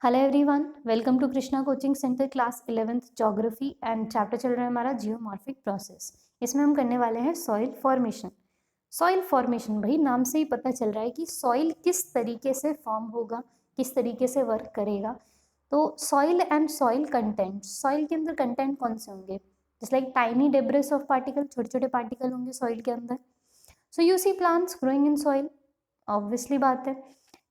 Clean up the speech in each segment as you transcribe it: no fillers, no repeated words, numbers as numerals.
Hello everyone, welcome to Krishna coaching centre class 11th geography and chapter चल रहा है हमारा जियोमॉर्फिक प्रोसेस। इसमें हम करने वाले हैं सॉइल फॉर्मेशन। सॉइल फॉर्मेशन भाई नाम से ही पता चल रहा है कि सॉइल किस तरीके से फॉर्म होगा, किस तरीके से वर्क करेगा। तो soil and soil content, soil के अंदर कंटेंट कौन से होंगे? Just like tiny debris of particle, छोटे छोटे पार्टिकल होंगे सॉइल के अंदर। So you see plants growing in soil, obviously बात है।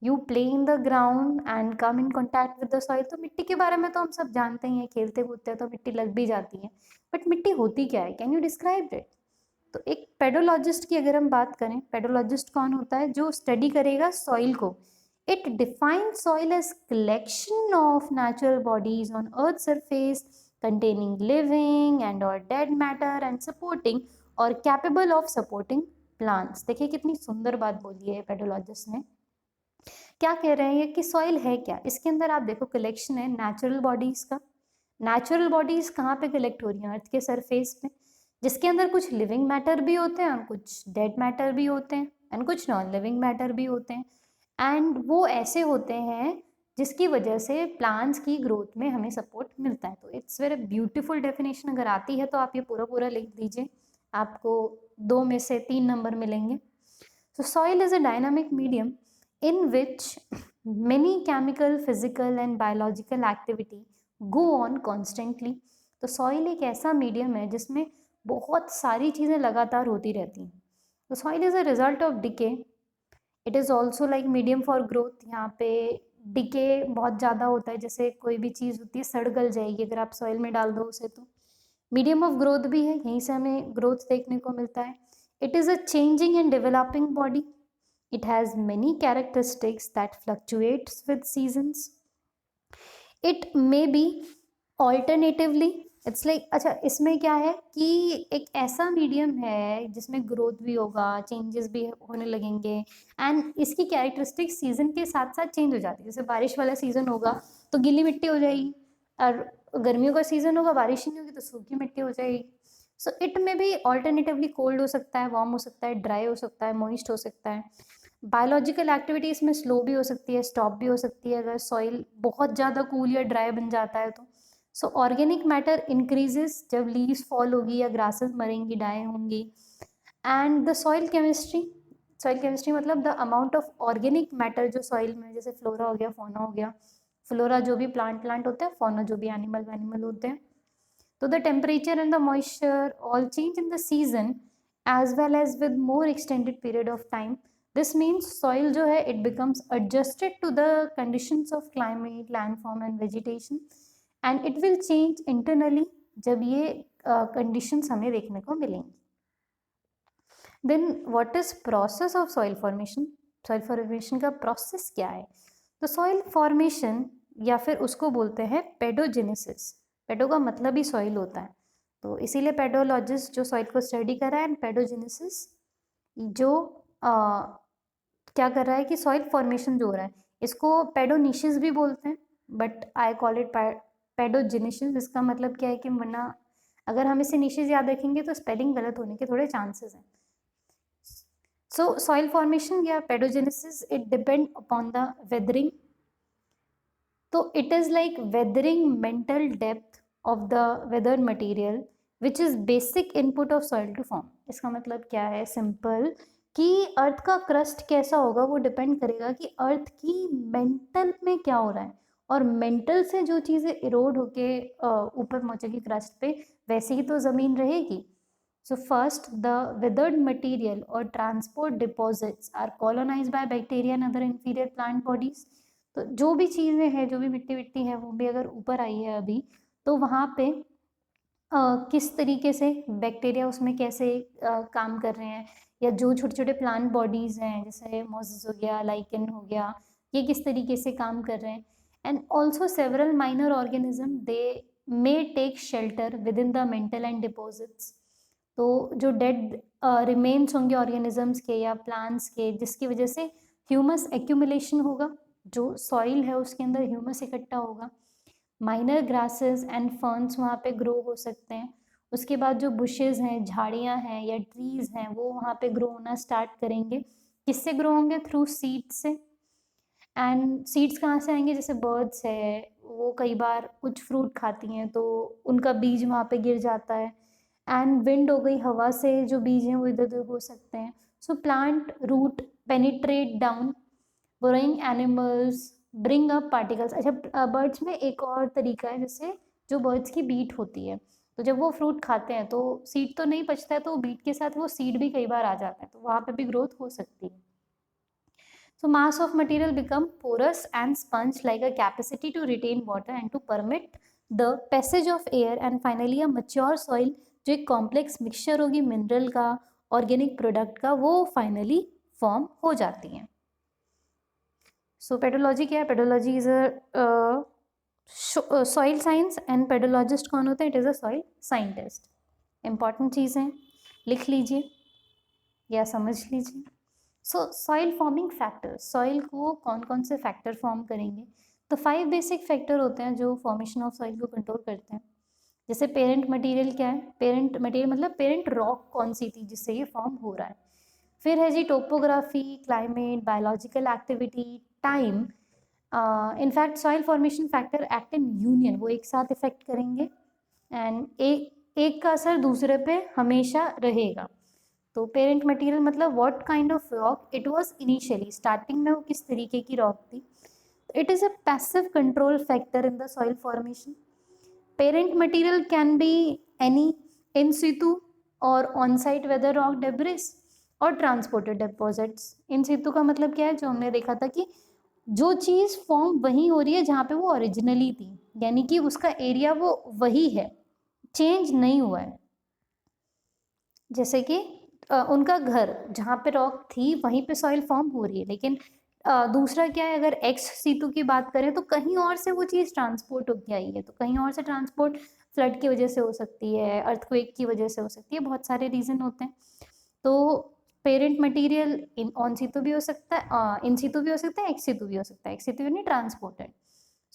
You play in the ground and come in contact with the soil. तो मिट्टी के बारे में तो हम सब जानते ही हैं, खेलते कूदते हैं तो मिट्टी लग भी जाती है। बट मिट्टी होती क्या है? Can you describe it? तो एक पेडोलॉजिस्ट की अगर हम बात करें, पेडोलॉजिस्ट कौन होता है? जो स्टडी करेगा सॉइल को। It define soil as collection of natural bodies on earth surface containing living and or dead matter and supporting or capable of supporting plants। देखिए कितनी सुंदर बात बोली है पेडोलॉजिस्ट ने। क्या कह रहे हैं कि सॉइल है क्या? इसके अंदर आप देखो कलेक्शन है नेचुरल बॉडीज का। नेचुरल बॉडीज कहाँ पे कलेक्ट हो रही हैं? अर्थ के सरफेस पे, जिसके अंदर कुछ लिविंग मैटर भी होते हैं और कुछ डेड मैटर भी होते हैं एंड कुछ नॉन लिविंग मैटर भी होते हैं। एंड वो ऐसे होते हैं जिसकी वजह से प्लांट्स की ग्रोथ में हमें सपोर्ट मिलता है। तो इट्स वेरी ब्यूटीफुल डेफिनेशन। अगर आती है तो आप ये पूरा पूरा लिख दीजिए, आपको 2 में से 3 नंबर मिलेंगे। So soil is a dynamic medium in which many chemical, physical and biological activity go on constantly। तो सॉइल एक ऐसा मीडियम है जिसमें बहुत सारी चीज़ें लगातार होती रहती हैं। तो soil is a result of decay. It is also like medium for growth. यहाँ पे डिके बहुत ज़्यादा होता है, जैसे कोई भी चीज़ होती है सड़ गल जाएगी अगर आप सॉइल में डाल दो उसे। तो मीडियम ऑफ ग्रोथ भी है, यहीं से हमें ग्रोथ देखने को मिलता है। It is a changing and developing body. It has many characteristics that fluctuates with seasons. It may be alternatively, it's like, अच्छा इसमें क्या है कि एक ऐसा मीडियम है जिसमें ग्रोथ भी होगा, चेंजेस भी होने लगेंगे एंड इसकी कैरेक्टरिस्टिक सीजन के साथ साथ चेंज हो जाती है। जैसे बारिश वाला सीजन होगा तो गीली मिट्टी हो जाएगी, और गर्मियों का सीजन होगा बारिश ही नहीं होगी तो सूखी मिट्टी हो जाएगी। सो इट में भी ऑल्टरनेटिवली कोल्ड हो सकता है, वार्म हो सकता है, ड्राई हो सकता है, मॉइस्ट हो सकता है। बायोलॉजिकल एक्टिविटी इसमें स्लो भी हो सकती है, स्टॉप भी हो सकती है अगर सॉइल बहुत ज़्यादा कूल या ड्राई बन जाता है तो। सो ऑर्गेनिक मैटर इंक्रीजेस जब लीव्स फॉल होगी या ग्रासेस मरेंगी, डाई होंगी। एंड द सॉइल केमिस्ट्री मतलब the amount of organic matter जो सॉइल में, जैसे फ्लोरा हो गया, फोना हो गया। फ्लोरा जो भी प्लांट होते हैं, फोना जो भी एनिमल होते हैं। तो the temperature and the moisture all change in the season as well as with more extended period of time. This means soil जो है it becomes adjusted to the conditions of climate, landform and vegetation and it will change internally जब ये conditions हमें देखने को मिलेंगी। Then what is process of soil formation? Soil formation का process क्या है? तो सॉइल फॉर्मेशन या फिर उसको बोलते हैं पेडोजेनेसिस। पेडो का मतलब ही सॉइल होता है, तो इसीलिए पेडोलॉजिस्ट जो सॉइल को स्टडी कर रहा है, एंड पेडोजेनेसिस जो क्या कर रहा है कि सॉइल फॉर्मेशन जो हो रहा है इसको पेडोनिशिस भी बोलते हैं, but I call it paedogenesis. इसका मतलब क्या है कि वरना अगर हम इसे निशिस याद रखेंगे तो स्पेलिंग गलत होने के थोड़े चांसेस हैं। सो सॉइल फॉर्मेशन या pedogenesis it depend upon the weathering. तो it is like weathering mantle depth of the weathered material which is basic input of soil to form. इसका मतलब क्या है? सिंपल, कि अर्थ का क्रस्ट कैसा होगा वो डिपेंड करेगा कि अर्थ की मेंटल में क्या हो रहा है, और मेंटल से जो चीज़ें इरोड होके ऊपर पहुंचेगी क्रस्ट पे, वैसे ही तो ज़मीन रहेगी। So first, the weathered material or transport deposits are colonized by bacteria and other inferior plant bodies। तो जो भी चीज़ें हैं, जो भी मिट्टी विट्टी है, वो भी अगर ऊपर आई है अभी, तो वहाँ पे किस तरीके से बैक्टीरिया उसमें कैसे काम कर रहे हैं, या जो छोटे छोटे प्लांट बॉडीज़ हैं जैसे मोजेस हो गया, लाइकन हो गया, ये किस तरीके से काम कर रहे हैं। And also several minor organism they may take shelter within the mantle and deposits. तो जो डेड रिमेन्स होंगे ऑर्गेनिजम्स के या प्लांट्स के, जिसकी वजह से ह्यूमस एक्यूमुलेशन होगा, जो सॉइल है उसके अंदर ह्यूमस इकट्ठा होगा। माइनर ग्रासेस एंड फर्न्स वहाँ पे ग्रो हो सकते हैं। उसके बाद जो बुशेस हैं, झाड़ियाँ हैं या ट्रीज हैं, वो वहाँ पे ग्रो होना स्टार्ट करेंगे। किससे ग्रो होंगे? थ्रू सीड से। एंड सीड्स कहाँ से आएंगे, जैसे बर्ड्स है वो कई बार कुछ फ्रूट खाती हैं तो उनका बीज वहाँ पे गिर जाता है, एंड विंड हो गई, हवा से जो बीज हैं वो इधर उधर हो सकते हैं. So plant root penetrate down, burrowing animals bring up particles. अच्छा, बर्ड्स में एक और तरीका है, जैसे जो बर्ड्स की बीट होती है, तो जब वो फ्रूट खाते हैं तो सीड तो नहीं बचता है, तो बीट के साथ वो सीड भी कई बार आ जाता है, तो वहाँ पे भी ग्रोथ हो सकती है. So mass of material become porous and sponge like a capacity to retain water and to permit the passage of air, and finally a mature soil जो एक कॉम्प्लेक्स मिक्सचर होगी मिनरल का, ऑर्गेनिक प्रोडक्ट का, वो finally form हो जाती हैं. सो pedology क्या है? Pedology is a soil science, and pedologist कौन होता है? It is a soil scientist. Important चीज़ें लिख लीजिए या समझ लीजिए. So soil forming factors, soil को कौन कौन से फैक्टर फॉर्म करेंगे? तो 5 बेसिक फैक्टर होते हैं जो फॉर्मेशन ऑफ सॉइल को कंट्रोल करते हैं. जैसे पेरेंट मटेरियल क्या है? पेरेंट मटेरियल मतलब पेरेंट रॉक कौन सी थी जिससे ये फॉर्म हो रहा है. फिर है जी topography, climate, biological activity, time. In fact soil formation factor act in union, वो एक साथ इफेक्ट करेंगे, एंड एक का असर दूसरे पे हमेशा रहेगा. तो पेरेंट मटेरियल मतलब what kind of rock it was initially, starting में वो किस तरीके की रॉक थी. It is a passive control factor in the soil formation. Parent material can be any in situ और on site weather rock debris और transported deposits. In situ का मतलब क्या है? जो हमने देखा था कि जो चीज़ फॉर्म वही हो रही है जहाँ पे वो ओरिजिनली थी, यानी कि उसका एरिया वो वही है, चेंज नहीं हुआ है. जैसे कि उनका घर जहाँ पे रॉक थी वहीं पे सॉइल फॉर्म हो रही है, लेकिन दूसरा क्या है, अगर एक्स सीतू की बात करें तो कहीं और से वो चीज़ ट्रांसपोर्ट होके आई है, तो कहीं और से ट्रांसपोर्ट फ्लड की वजह से हो सकती है, अर्थक्वेक की वजह से हो सकती है, बहुत सारे रीज़न होते हैं. तो parent material in on Situ भी हो सकता है, इन सीतू भी हो सकता है, एक्स सीतू भी हो सकता है, एक्स सीतू यानी transported.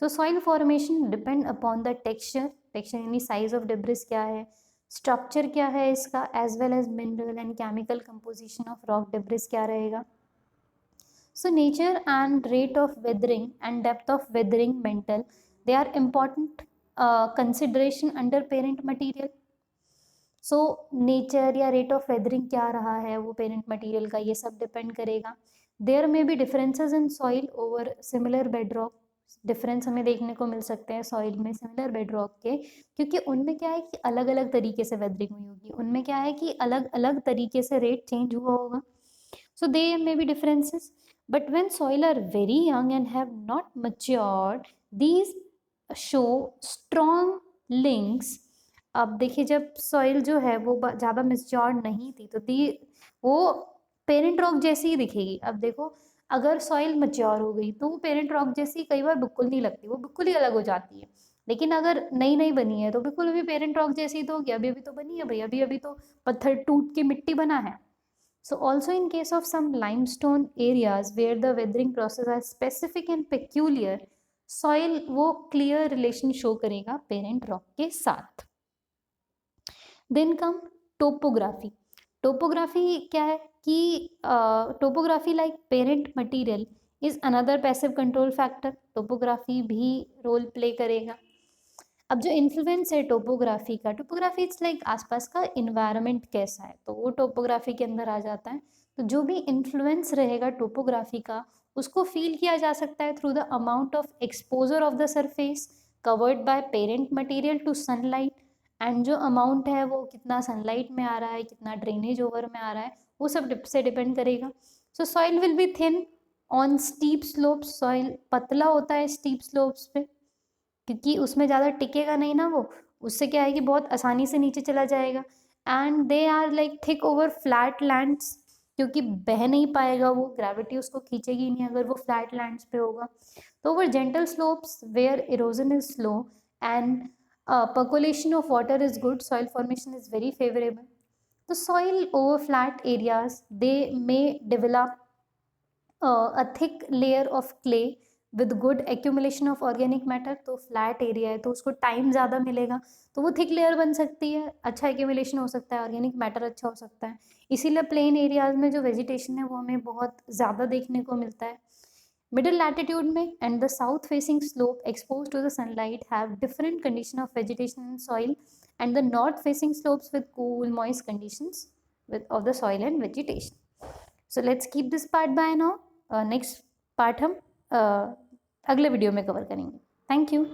So soil formation depend upon the texture, texture यानी साइज ऑफ डिब्रिस क्या है, स्ट्रक्चर क्या है इसका, as well as mineral and chemical composition of rock debris क्या रहेगा. So nature and rate of weathering and depth of weathering mental, they are important consideration under parent material. So nature या rate of weathering क्या रहा है वो parent material का, ये सब depend करेगा. There may be differences in soil over similar bedrock. Difference हमें देखने को मिल सकते हैं सॉइल में सिमिलर बेडरॉक के, क्योंकि उनमें क्या है कि अलग अलग तरीके से वेदरिंग हुई होगी, उनमें क्या है कि अलग अलग तरीके से रेट चेंज हुआ होगा. So there may be differences, but when soil are very young and have not matured, these show strong links. अब देखिए जब सॉइल जो है वो ज़्यादा मेच्योर्ड नहीं थी तो दी वो पेरेंट रॉक जैसी ही दिखेगी. अब देखो अगर सॉइल मच्योर हो गई तो वो पेरेंट रॉक जैसी कई बार बिल्कुल नहीं लगती, वो बिल्कुल ही अलग हो जाती है. लेकिन अगर नई नई बनी है तो बिल्कुल अभी पेरेंट रॉक जैसी तो होगी, अभी अभी तो बनी है भाई, अभी अभी तो पत्थर टूट के मिट्टी बना है. So also in case of some limestone areas where the weathering process are specific and peculiar, soil वो clear relation show करेगा parent rock के साथ. Then come topography. Topography क्या है कि topography like parent material is another passive control factor. Topography भी role play करेगा. अब जो इन्फ्लुएंस है टोपोग्राफी का, टोपोग्राफी इट्स लाइक आसपास का इन्वायरमेंट कैसा है तो वो टोपोग्राफी के अंदर आ जाता है. तो जो भी इन्फ्लुएंस रहेगा टोपोग्राफी का उसको फील किया जा सकता है through the amount of exposure of the surface covered by parent material to sunlight, and जो अमाउंट है वो कितना सनलाइट में आ रहा है, कितना ड्रेनेज ओवर में आ रहा है, वो सब से डिपेंड करेगा. सो soil will be thin on steep slopes, soil पतला होता है स्टीप स्लोप्स पे क्योंकि उसमें ज़्यादा टिकेगा नहीं ना वो, उससे क्या है कि बहुत आसानी से नीचे चला जाएगा. And they are like thick over flat lands, क्योंकि बह नहीं पाएगा वो, ग्रेविटी उसको खींचेगी नहीं अगर वो फ्लैट लैंड्स पे होगा. तो over gentle slopes where erosion is slow and percolation of water is good, soil formation is very favorable. The soil over flat areas, they may develop a thick layer of clay with good accumulation of organic matter. तो flat area है तो उसको time ज़्यादा मिलेगा तो वो thick layer बन सकती है, अच्छा एक्यूमुलेशन हो सकता है, ऑर्गेनिक मैटर अच्छा हो सकता है. इसीलिए प्लेन एरियाज में जो वेजिटेशन है वो हमें बहुत ज़्यादा देखने को मिलता है. मिडिल लैटिट्यूड में and the south facing slope expose to the sunlight have different condition of vegetation in soil and the north facing slopes with cool moist conditions with of the soil and vegetation. So let's keep this part by now. Next part हम अगले video में cover करेंगे. Thank you.